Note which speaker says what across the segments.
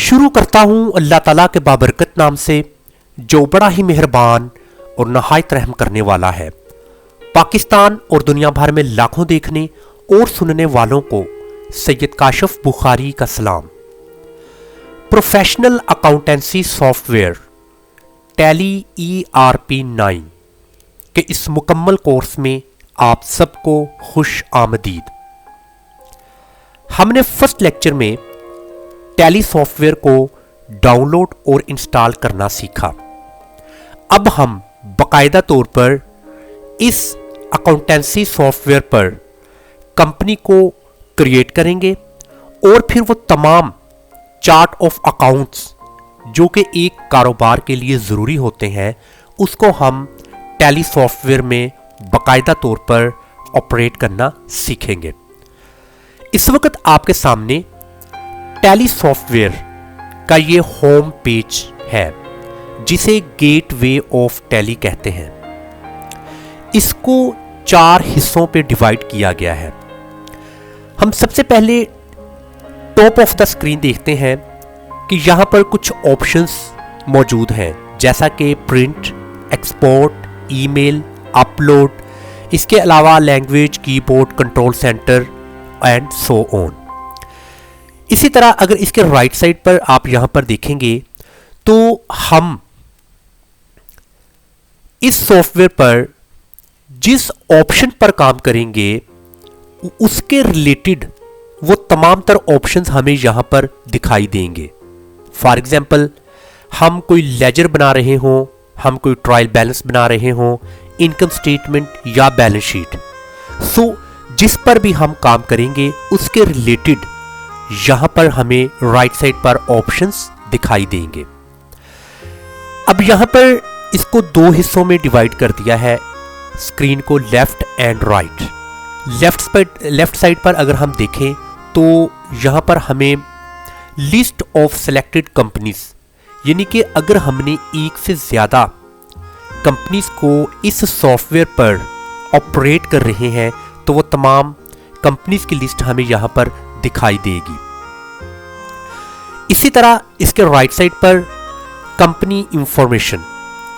Speaker 1: शुरू करता हूँ अल्लाह ताला के बाबरकत नाम से, जो बड़ा ही मेहरबान और नहायत रहम करने वाला है। पाकिस्तान और दुनिया भर में लाखों देखने और सुनने वालों को सैयद काशिफ बुखारी का सलाम। Professional accountancy software tally ERP9 के इस मुकम्मल कोर्स में आप सबको खुश आमदीद। हमने फर्स्ट लेक्चर में टैली सॉफ्टवेयर को डाउनलोड और इंस्टॉल करना सीखा। अब हम बाकायदा तौर पर इस अकाउंटेंसी सॉफ्टवेयर पर कंपनी को क्रिएट करेंगे और फिर वो तमाम चार्ट ऑफ अकाउंट्स जो कि एक कारोबार के लिए ज़रूरी होते हैं उसको हम टैली सॉफ्टवेयर में बाकायदा तौर पर ऑपरेट करना सीखेंगे। इस वक्त आपके सामने टैली सॉफ्टवेयर का ये होम पेज है जिसे गेटवे ऑफ टैली कहते हैं। इसको 4 हिस्सों पे डिवाइड किया गया है। हम सबसे पहले टॉप ऑफ द स्क्रीन देखते हैं कि यहाँ पर कुछ ऑप्शंस मौजूद हैं, जैसा कि प्रिंट, एक्सपोर्ट, ईमेल, अपलोड, इसके अलावा language, keyboard, control centre and so on. इसी तरह अगर इसके राइट साइड पर आप यहाँ पर देखेंगे तो हम इस सॉफ्टवेयर पर जिस ऑप्शन पर काम करेंगे उसके रिलेटेड वो तमाम तर ऑप्शंस हमें यहाँ पर दिखाई देंगे। फॉर एग्जाम्पल, हम कोई लेजर बना रहे हों, हम कोई ट्रायल बैलेंस बना रहे हों, इनकम स्टेटमेंट या बैलेंस शीट, सो जिस पर भी हम काम करेंगे उसके रिलेटेड यहाँ पर हमें राइट साइड पर ऑप्शंस दिखाई देंगे। अब यहाँ पर इसको 2 हिस्सों में डिवाइड कर दिया है, स्क्रीन को left and right. Left side पर अगर हम देखें तो यहाँ पर हमें लिस्ट ऑफ सेलेक्टेड कंपनीज, यानी कि अगर हमने एक से ज़्यादा कंपनीज को इस सॉफ्टवेयर पर ऑपरेट कर रहे हैं तो वो तमाम कंपनीज की लिस्ट हमें यहाँ पर दिखाई देगी। इसी तरह इसके राइट साइड पर कंपनी इंफॉर्मेशन,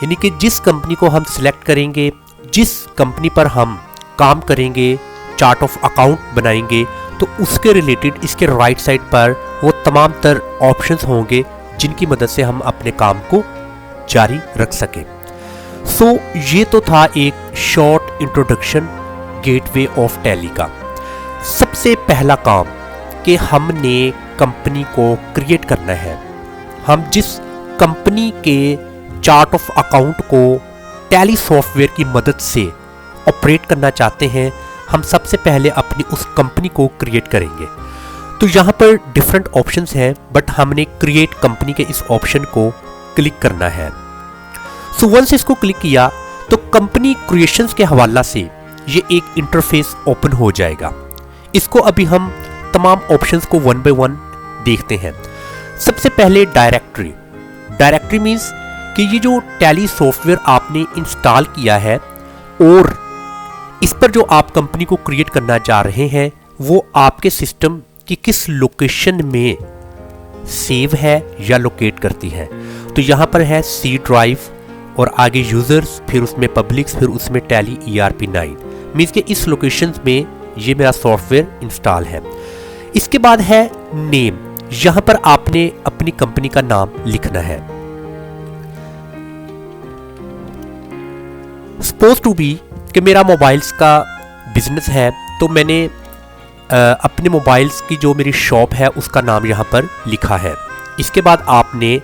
Speaker 1: यानी कि जिस कंपनी को हम सिलेक्ट करेंगे, जिस कंपनी पर हम काम करेंगे, चार्ट ऑफ अकाउंट बनाएंगे, तो उसके रिलेटेड इसके राइट साइड पर वो तमाम तर ऑप्शंस होंगे जिनकी मदद से हम अपने काम को जारी रख सकें। सो ये तो था एक short introduction gateway of tally का। सबसे पहला काम कि हमने कंपनी को क्रिएट करना है। हम जिस कंपनी के चार्ट ऑफ अकाउंट को टैली सॉफ्टवेयर की मदद से ऑपरेट करना चाहते हैं, हम सबसे पहले अपनी उस कंपनी को क्रिएट करेंगे। तो यहाँ पर डिफरेंट ऑप्शंस हैं, बट हमने क्रिएट कंपनी के इस ऑप्शन को क्लिक करना है। सो वंस इसको क्लिक किया तो कंपनी क्रिएशंस के हवाला से ये एक इंटरफेस ओपन हो जाएगा। इसको अभी हम तमाम ऑप्शंस को 1 बाय 1 देखते हैं। सबसे पहले डायरेक्टरी मीन्स कि ये जो टैली सॉफ्टवेयर आपने इंस्टॉल किया है और इस पर जो आप कंपनी को क्रिएट करना चाह रहे हैं वो आपके सिस्टम की किस लोकेशन में सेव है या लोकेट करती है। तो यहाँ पर है C ड्राइव और आगे यूजर्स, फिर उसमें पब्लिक्स, फिर उसमें टैली ERP9, मीन्स कि इस लोकेशन में ये मेरा सॉफ्टवेयर इंस्टॉल है। इसके बाद है नेम, यहाँ पर आपने अपनी कंपनी का नाम लिखना है। सपोज टू बी कि मेरा मोबाइल्स का बिजनेस है, तो मैंने अपने मोबाइल्स की जो मेरी शॉप है उसका नाम यहाँ पर लिखा है। इसके बाद आपने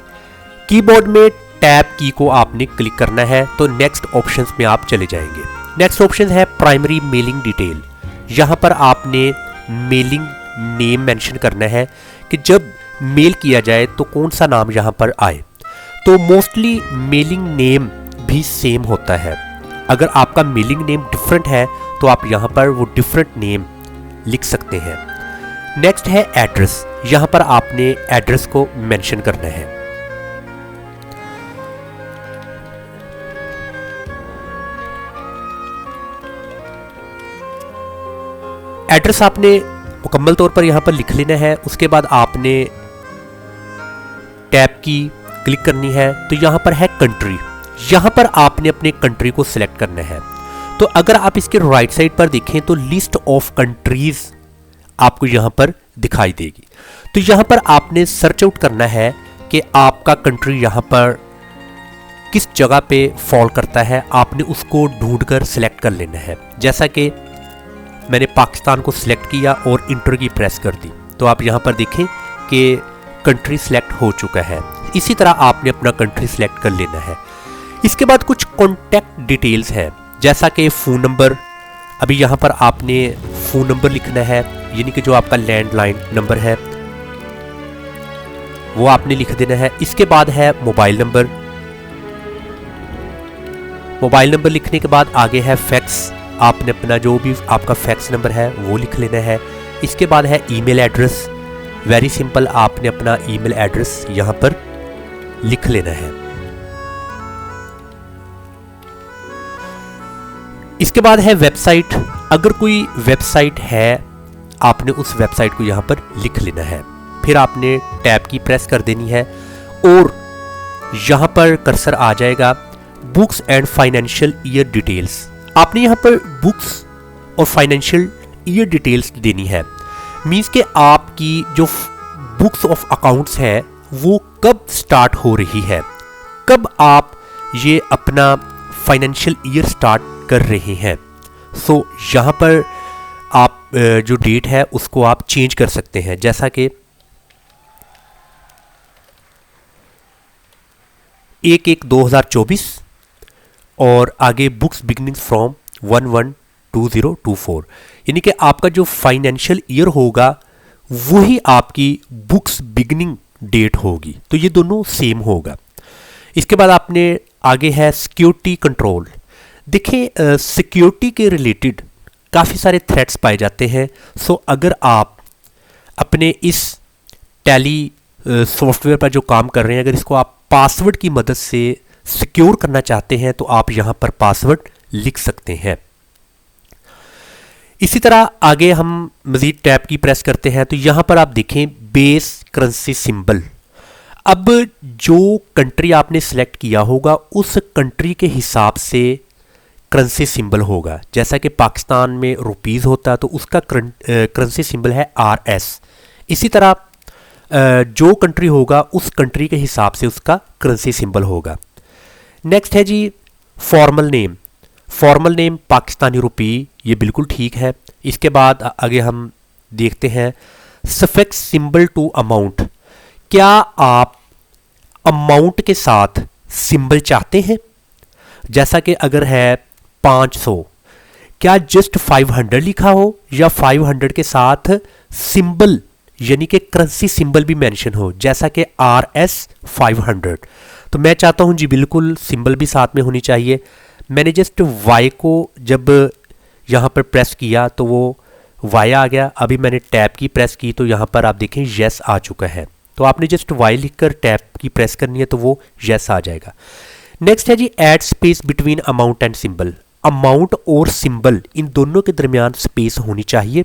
Speaker 1: कीबोर्ड में टैब की को आपने क्लिक करना है, तो नेक्स्ट ऑप्शंस में आप चले जाएंगे। नेक्स्ट ऑप्शन है प्राइमरी मेलिंग डिटेल। यहाँ पर आपने मेलिंग नेम मेंशन करना है कि जब मेल किया जाए तो कौन सा नाम यहाँ पर आए। तो मोस्टली मेलिंग नेम भी सेम होता है। अगर आपका मेलिंग नेम डिफरेंट है तो आप यहाँ पर वो डिफरेंट नेम लिख सकते हैं। नेक्स्ट है एड्रेस, यहाँ पर आपने एड्रेस को मेंशन करना है। एड्रेस आपने मुकम्मल तौर पर यहाँ पर लिख लेना है। उसके बाद आपने टैब की क्लिक करनी है तो यहाँ पर है कंट्री। यहाँ पर आपने अपने कंट्री को सिलेक्ट करना है। तो अगर आप इसके राइट साइड पर देखें तो लिस्ट ऑफ कंट्रीज आपको यहाँ पर दिखाई देगी। तो यहाँ पर आपने सर्च आउट करना है कि आपका कंट्री यहाँ पर किस जगह पे फॉल करता है, आपने उसको ढूंढकर सिलेक्ट कर लेना है। जैसा कि मैंने पाकिस्तान को सिलेक्ट किया और इंटर की प्रेस कर दी, तो आप यहाँ पर देखें कि कंट्री सिलेक्ट हो चुका है। इसी तरह आपने अपना कंट्री सिलेक्ट कर लेना है। इसके बाद कुछ कॉन्टैक्ट डिटेल्स हैं, जैसा कि फ़ोन नंबर। अभी यहाँ पर आपने फ़ोन नंबर लिखना है, यानी कि जो आपका लैंडलाइन नंबर है वो आपने लिख देना है। इसके बाद है मोबाइल नंबर। मोबाइल नंबर लिखने के बाद आगे है फैक्स। आपने अपना जो भी आपका फैक्स नंबर है वो लिख लेना है। इसके बाद है ईमेल एड्रेस। वेरी सिंपल, आपने अपना ईमेल एड्रेस यहाँ पर लिख लेना है। इसके बाद है वेबसाइट। अगर कोई वेबसाइट है आपने उस वेबसाइट को यहाँ पर लिख लेना है। फिर आपने टैब की प्रेस कर देनी है और यहाँ पर कर्सर आ जाएगा books and financial year details. आपने यहाँ पर बुक्स और फाइनेंशियल ईयर डिटेल्स देनी है। मीन्स के आपकी जो बुक्स ऑफ अकाउंट्स है वो कब स्टार्ट हो रही है, कब आप ये अपना फाइनेंशियल ईयर स्टार्ट कर रहे हैं। सो यहाँ पर आप जो डेट है उसको आप चेंज कर सकते हैं, जैसा कि 1/1/2024 और आगे बुक्स बिगिनिंग फ्रॉम 1/1/2024, यानी कि आपका जो फाइनेंशियल ईयर होगा वही आपकी बुक्स बिगिनिंग डेट होगी। तो ये दोनों सेम होगा। इसके बाद आपने आगे है सिक्योरिटी कंट्रोल। देखिए सिक्योरिटी के रिलेटेड काफ़ी सारे थ्रेट्स पाए जाते हैं। सो अगर आप अपने इस टैली सॉफ्टवेयर पर जो काम कर रहे हैं, अगर इसको आप पासवर्ड की मदद से सिक्योर करना चाहते हैं तो आप यहाँ पर पासवर्ड लिख सकते हैं। इसी तरह आगे हम मज़ीद टैब की प्रेस करते हैं तो यहाँ पर आप देखें बेस करेंसी सिंबल। अब जो कंट्री आपने सेलेक्ट किया होगा उस कंट्री के हिसाब से करेंसी सिंबल होगा। जैसा कि पाकिस्तान में रुपीज़ होता है तो उसका करेंसी सिंबल है RS। इसी तरह जो कंट्री होगा उस कंट्री के हिसाब से उसका करेंसी सिंबल होगा। नेक्स्ट है जी formal name. Formal name Pakistani rupee, ये बिल्कुल ठीक है। इसके बाद आगे हम देखते हैं सफिक्स सिंबल टू अमाउंट। क्या आप अमाउंट के साथ सिंबल चाहते हैं? जैसा कि अगर है 500, क्या जस्ट 500 लिखा हो या 500 के साथ सिंबल यानी कि करेंसी सिंबल भी मेंशन हो, जैसा कि RS 500। तो मैं चाहता हूं जी बिल्कुल सिंबल भी साथ में होनी चाहिए। मैंने जस्ट Y को जब यहाँ पर प्रेस किया तो वो Y आ गया। अभी मैंने टैब की प्रेस की तो यहाँ पर आप देखें येस आ चुका है। तो आपने जस्ट Y लिखकर टैब की प्रेस करनी है तो वो येस आ जाएगा। नेक्स्ट है जी add space between amount and symbol. Amount और सिंबल इन दोनों के दरमियान स्पेस होनी चाहिए।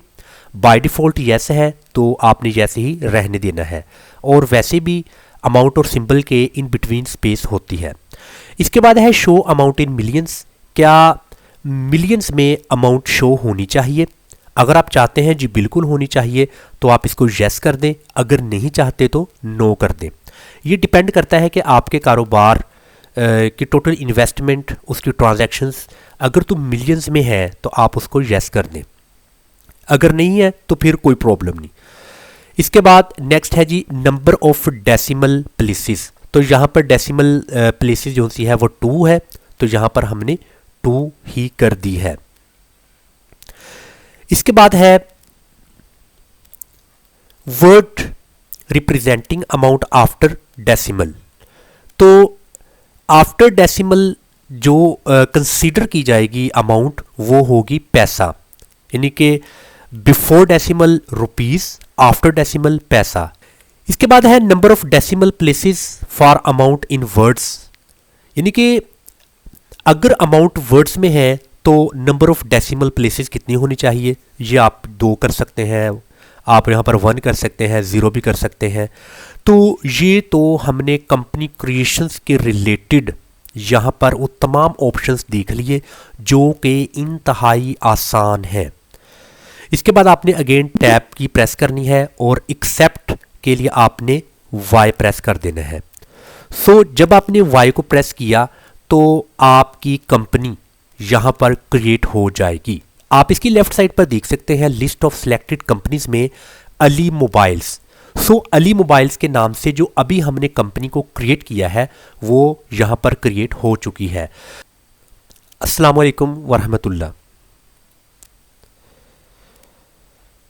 Speaker 1: बाय डिफ़ॉल्ट येस है तो आपने येस ही रहने देना है, और वैसे भी अमाउंट और सिंबल के इन बिटवीन स्पेस होती है। इसके बाद है शो अमाउंट इन मिलियंस। क्या मिलियंस में अमाउंट शो होनी चाहिए? अगर आप चाहते हैं जी बिल्कुल होनी चाहिए तो आप इसको येस कर दें, अगर नहीं चाहते तो नो कर दें। ये डिपेंड करता है कि आपके कारोबार की टोटल इन्वेस्टमेंट, उसकी ट्रांजैक्शंस अगर तो मिलियंस में है तो आप उसको येस कर दें, अगर नहीं है तो फिर कोई प्रॉब्लम नहीं। इसके बाद नेक्स्ट है जी नंबर ऑफ डेसिमल प्लेसेस। तो यहाँ पर डेसिमल प्लेसेस जो सी है वो 2 है, तो यहाँ पर हमने 2 ही कर दी है। इसके बाद है word representing amount after decimal. तो आफ्टर डेसिमल जो कंसीडर की जाएगी अमाउंट वो होगी पैसा, यानी कि before decimal rupees, after decimal पैसा। इसके बाद है number of decimal places for amount in words, यानी कि अगर अमाउंट वर्ड्स में है तो नंबर ऑफ डेसिमल प्लेसेस कितनी होनी चाहिए? ये आप 2 कर सकते हैं, आप यहाँ पर 1 कर सकते हैं, 0 भी कर सकते हैं। तो ये तो हमने कंपनी क्रिएशंस के रिलेटेड यहाँ पर वो तमाम ऑप्शंस देख लिए जो कि इंतहाई आसान है। इसके बाद आपने अगेन टैब की प्रेस करनी है और एक्सेप्ट के लिए आपने वाई प्रेस कर देना है। सो जब आपने वाई को प्रेस किया तो आपकी कंपनी यहाँ पर क्रिएट हो जाएगी। आप इसकी लेफ्ट साइड पर देख सकते हैं लिस्ट ऑफ सिलेक्टेड कंपनीज में अली मोबाइल्स। सो अली मोबाइल्स के नाम से जो अभी हमने कंपनी को क्रिएट किया है वो यहाँ पर क्रिएट हो चुकी है। अस्सलाम वालेकुम वरहमतुल्लाह।